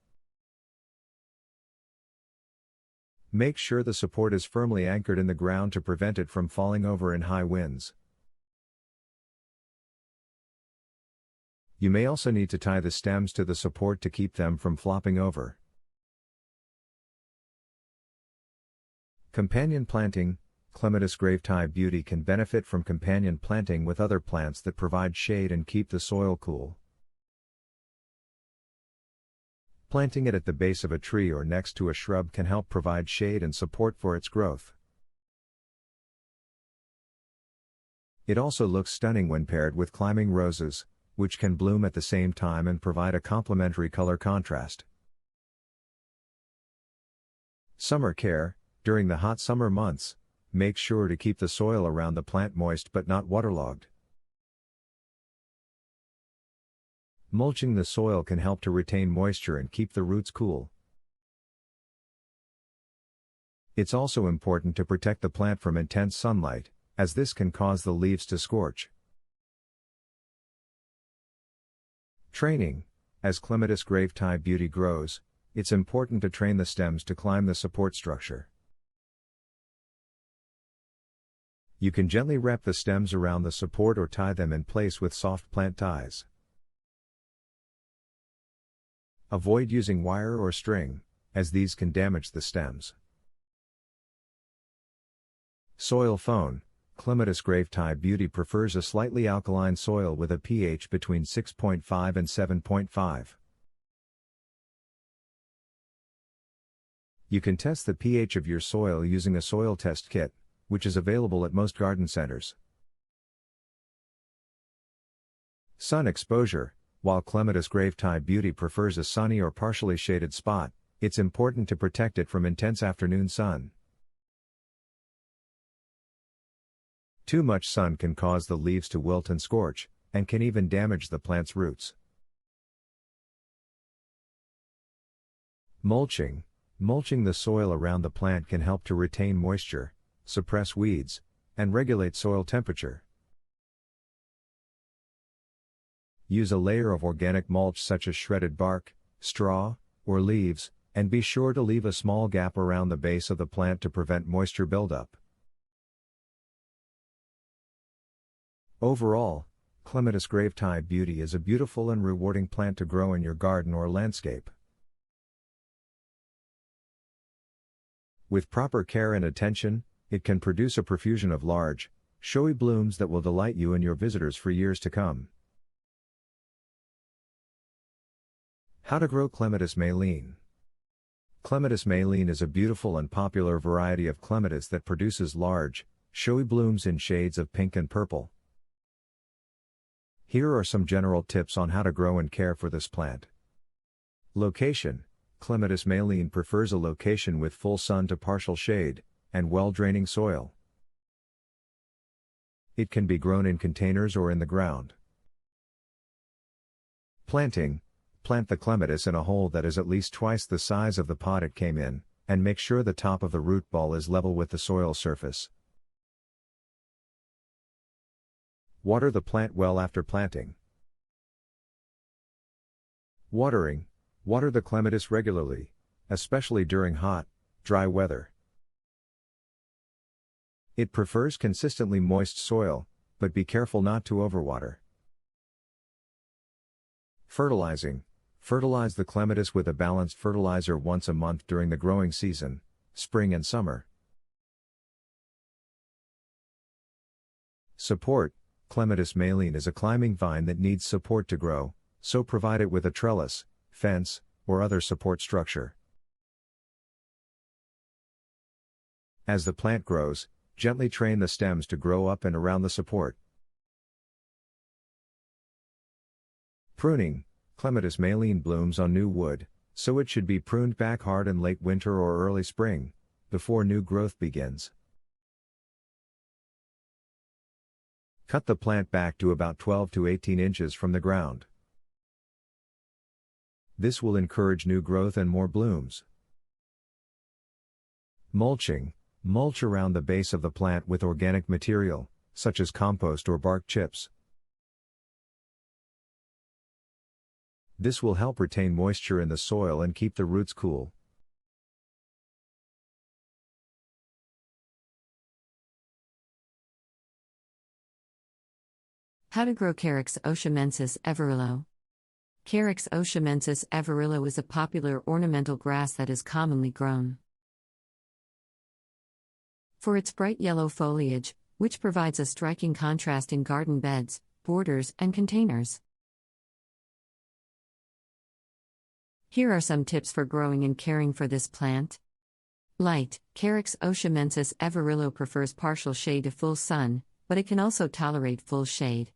Make sure the support is firmly anchored in the ground to prevent it from falling over in high winds. You may also need to tie the stems to the support to keep them from flopping over. Companion planting. Clematis gravetye beauty can benefit from companion planting with other plants that provide shade and keep the soil cool. Planting it at the base of a tree or next to a shrub can help provide shade and support for its growth. It also looks stunning when paired with climbing roses, which can bloom at the same time and provide a complementary color contrast. Summer care. During the hot summer months, make sure to keep the soil around the plant moist but not waterlogged. Mulching the soil can help to retain moisture and keep the roots cool. It's also important to protect the plant from intense sunlight, as this can cause the leaves to scorch. Training. As Clematis gravetye beauty grows, it's important to train the stems to climb the support structure. You can gently wrap the stems around the support or tie them in place with soft plant ties. Avoid using wire or string, as these can damage the stems. Soil phone. Clematis gravetye beauty prefers a slightly alkaline soil with a pH between 6.5 and 7.5. You can test the pH of your soil using a soil test kit, which is available at most garden centers. Sun exposure. While Clematis gravetye beauty prefers a sunny or partially shaded spot, it's important to protect it from intense afternoon sun. Too much sun can cause the leaves to wilt and scorch, and can even damage the plant's roots. Mulching. Mulching the soil around the plant can help to retain moisture, suppress weeds, and regulate soil temperature. Use a layer of organic mulch such as shredded bark, straw, or leaves, and be sure to leave a small gap around the base of the plant to prevent moisture buildup. Overall, Clematis gravetye beauty is a beautiful and rewarding plant to grow in your garden or landscape. With proper care and attention, it can produce a profusion of large, showy blooms that will delight you and your visitors for years to come. How to grow Clematis maline. Clematis maline is a beautiful and popular variety of clematis that produces large, showy blooms in shades of pink and purple. Here are some general tips on how to grow and care for this plant. Location: Clematis maline prefers a location with full sun to partial shade, and well-draining soil. It can be grown in containers or in the ground. Planting: plant the clematis in a hole that is at least twice the size of the pot it came in, and make sure the top of the root ball is level with the soil surface. Water the plant well after planting. Watering: water the clematis regularly, especially during hot, dry weather. It prefers consistently moist soil, but be careful not to overwater. Fertilizing: fertilize the clematis with a balanced fertilizer once a month during the growing season, spring and summer. Support: Clematis maline is a climbing vine that needs support to grow, so provide it with a trellis, fence, or other support structure. As the plant grows, gently train the stems to grow up and around the support. Pruning: Clematis maline blooms on new wood, so it should be pruned back hard in late winter or early spring, before new growth begins. Cut the plant back to about 12 to 18 inches from the ground. This will encourage new growth and more blooms. Mulching: mulch around the base of the plant with organic material, such as compost or bark chips. This will help retain moisture in the soil and keep the roots cool. How to grow Carex oshamensis everillo. Carex oshamensis everillo is a popular ornamental grass that is commonly grown for its bright yellow foliage, which provides a striking contrast in garden beds, borders, and containers. Here are some tips for growing and caring for this plant. Light: Carex oshamensis everillo prefers partial shade to full sun, but it can also tolerate full shade.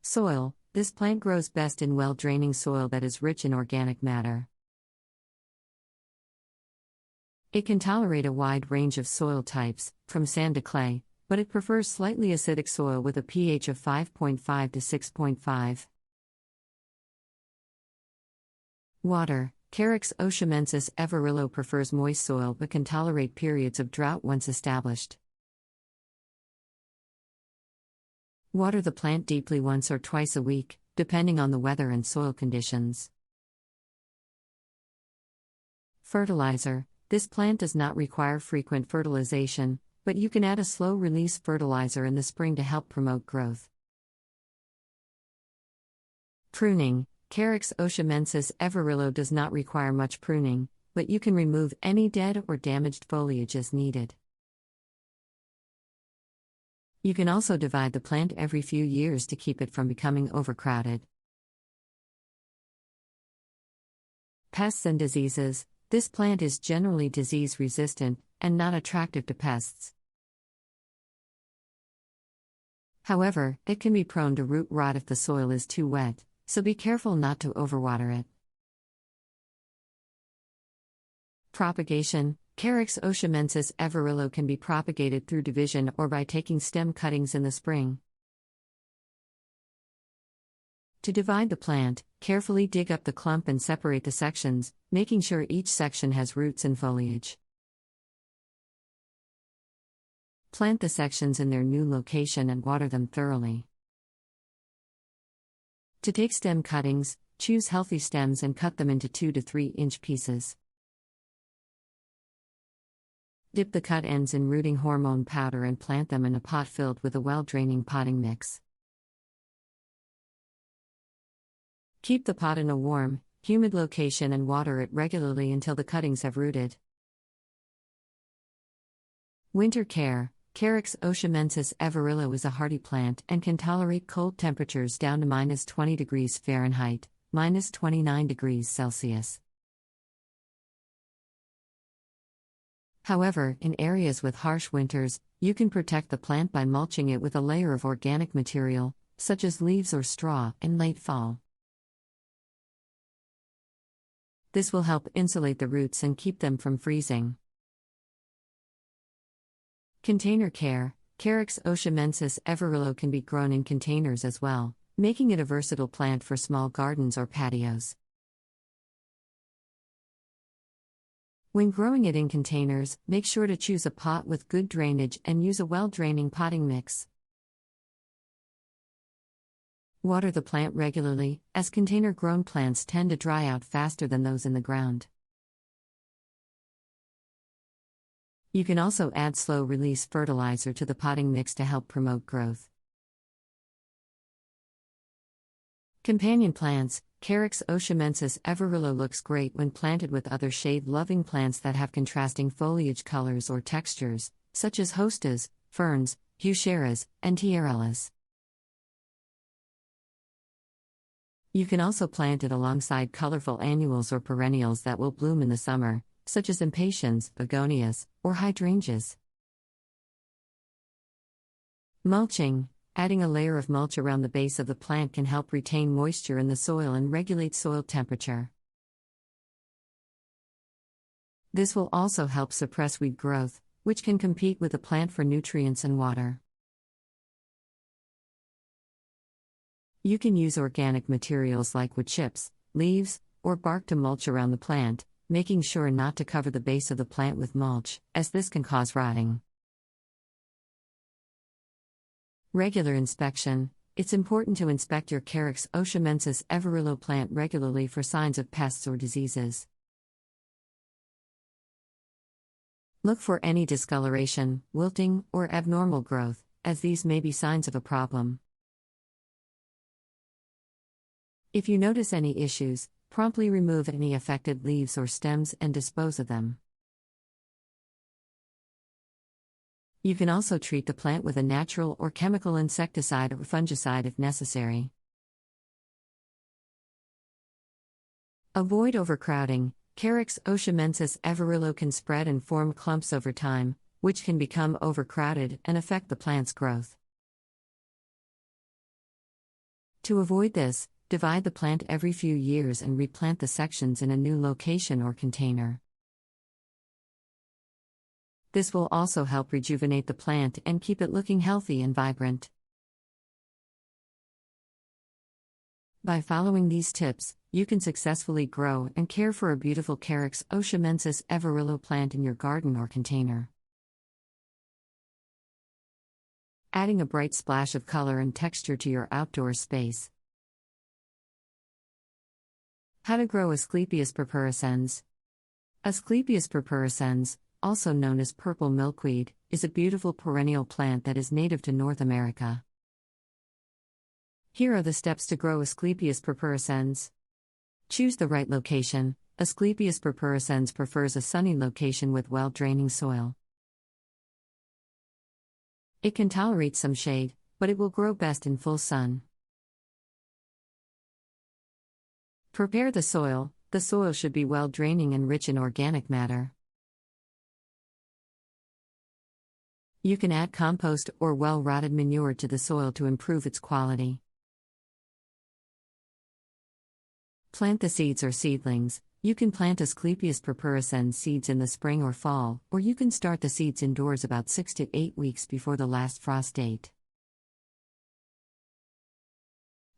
Soil: this plant grows best in well-draining soil that is rich in organic matter. It can tolerate a wide range of soil types, from sand to clay, but it prefers slightly acidic soil with a pH of 5.5 to 6.5. Water: Carex oshamensis everillo prefers moist soil but can tolerate periods of drought once established. Water the plant deeply once or twice a week, depending on the weather and soil conditions. Fertilizer: this plant does not require frequent fertilization, but you can add a slow-release fertilizer in the spring to help promote growth. Pruning: Carex oshamensis everillo does not require much pruning, but you can remove any dead or damaged foliage as needed. You can also divide the plant every few years to keep it from becoming overcrowded. Pests and diseases: this plant is generally disease-resistant and not attractive to pests. However, it can be prone to root rot if the soil is too wet, so be careful not to overwater it. Propagation: Carex oshamensis everillo can be propagated through division or by taking stem cuttings in the spring. To divide the plant, carefully dig up the clump and separate the sections, making sure each section has roots and foliage. Plant the sections in their new location and water them thoroughly. To take stem cuttings, choose healthy stems and cut them into 2 to 3 inch pieces. Dip the cut ends in rooting hormone powder and plant them in a pot filled with a well-draining potting mix. Keep the pot in a warm, humid location and water it regularly until the cuttings have rooted. Winter care: Carex oshamensis everillo is a hardy plant and can tolerate cold temperatures down to -20 degrees Fahrenheit, -29 degrees Celsius. However, in areas with harsh winters, you can protect the plant by mulching it with a layer of organic material, such as leaves or straw, in late fall. This will help insulate the roots and keep them from freezing. Container care. Carex oshamensis everillo can be grown in containers as well, making it a versatile plant for small gardens or patios. When growing it in containers, make sure to choose a pot with good drainage and use a well-draining potting mix. Water the plant regularly, as container-grown plants tend to dry out faster than those in the ground. You can also add slow-release fertilizer to the potting mix to help promote growth. Companion plants. Carex oshamensis everillo looks great when planted with other shade-loving plants that have contrasting foliage colors or textures, such as hostas, ferns, heucheras, and tiarellas. You can also plant it alongside colorful annuals or perennials that will bloom in the summer, such as impatiens, begonias, or hydrangeas. Mulching. Adding a layer of mulch around the base of the plant can help retain moisture in the soil and regulate soil temperature. This will also help suppress weed growth, which can compete with the plant for nutrients and water. You can use organic materials like wood chips, leaves, or bark to mulch around the plant, making sure not to cover the base of the plant with mulch, as this can cause rotting. Regular inspection. It's important to inspect your Carex oshamensis everillo plant regularly for signs of pests or diseases. Look for any discoloration, wilting, or abnormal growth, as these may be signs of a problem. If you notice any issues, promptly remove any affected leaves or stems and dispose of them. You can also treat the plant with a natural or chemical insecticide or fungicide if necessary. Avoid overcrowding. Carex oshamensis everillo can spread and form clumps over time, which can become overcrowded and affect the plant's growth. To avoid this, divide the plant every few years and replant the sections in a new location or container. This will also help rejuvenate the plant and keep it looking healthy and vibrant. By following these tips, you can successfully grow and care for a beautiful Carex oshamensis everillo plant in your garden or container. Adding a bright splash of color and texture to your outdoor space. How to grow Asclepias purpurescens. Asclepias purpurescens, also known as purple milkweed, is a beautiful perennial plant that is native to North America. Here are the steps to grow Asclepias purpurescens. Choose the right location. Asclepias purpurescens prefers a sunny location with well-draining soil. It can tolerate some shade, but it will grow best in full sun. Prepare the soil. The soil should be well-draining and rich in organic matter. You can add compost or well-rotted manure to the soil to improve its quality. Plant the seeds or seedlings. You can plant Asclepias purpurescens seeds in the spring or fall, or you can start the seeds indoors about 6 to 8 weeks before the last frost date.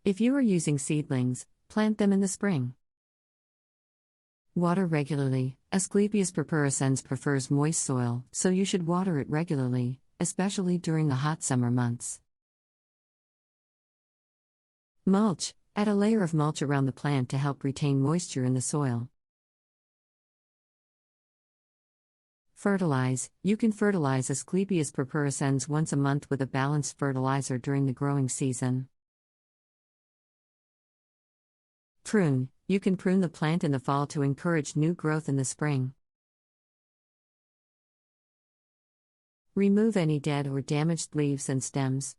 If you are using seedlings, plant them in the spring. Water regularly. Asclepias purpurescens prefers moist soil, so you should water it regularly, especially during the hot summer months. Mulch. Add a layer of mulch around the plant to help retain moisture in the soil. Fertilize. You can fertilize Asclepias purpurescens once a month with a balanced fertilizer during the growing season. Prune. You can prune the plant in the fall to encourage new growth in the spring. Remove any dead or damaged leaves and stems.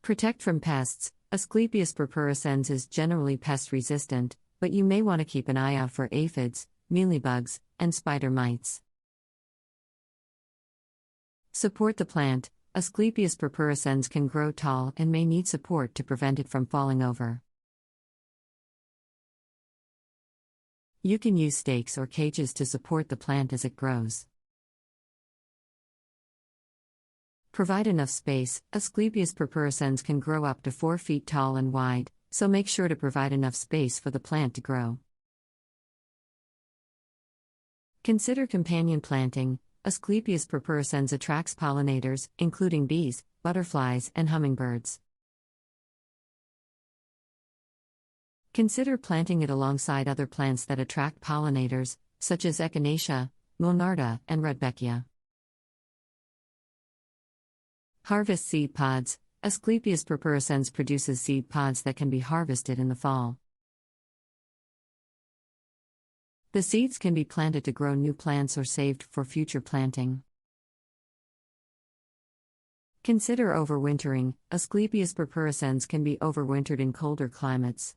Protect from pests. Asclepias purpurescens is generally pest resistant, but you may want to keep an eye out for aphids, mealybugs, and spider mites. Support the plant. Asclepias purpurascens can grow tall and may need support to prevent it from falling over. You can use stakes or cages to support the plant as it grows. Provide enough space. Asclepias purpurascens can grow up to 4 feet tall and wide, so make sure to provide enough space for the plant to grow. Consider companion planting. Asclepias purpurascens attracts pollinators, including bees, butterflies, and hummingbirds. Consider planting it alongside other plants that attract pollinators, such as echinacea, monarda, and rudbeckia. Harvest seed pods. Asclepias purpurascens produces seed pods that can be harvested in the fall. The seeds can be planted to grow new plants or saved for future planting. Consider overwintering. Asclepias purpurascens can be overwintered in colder climates.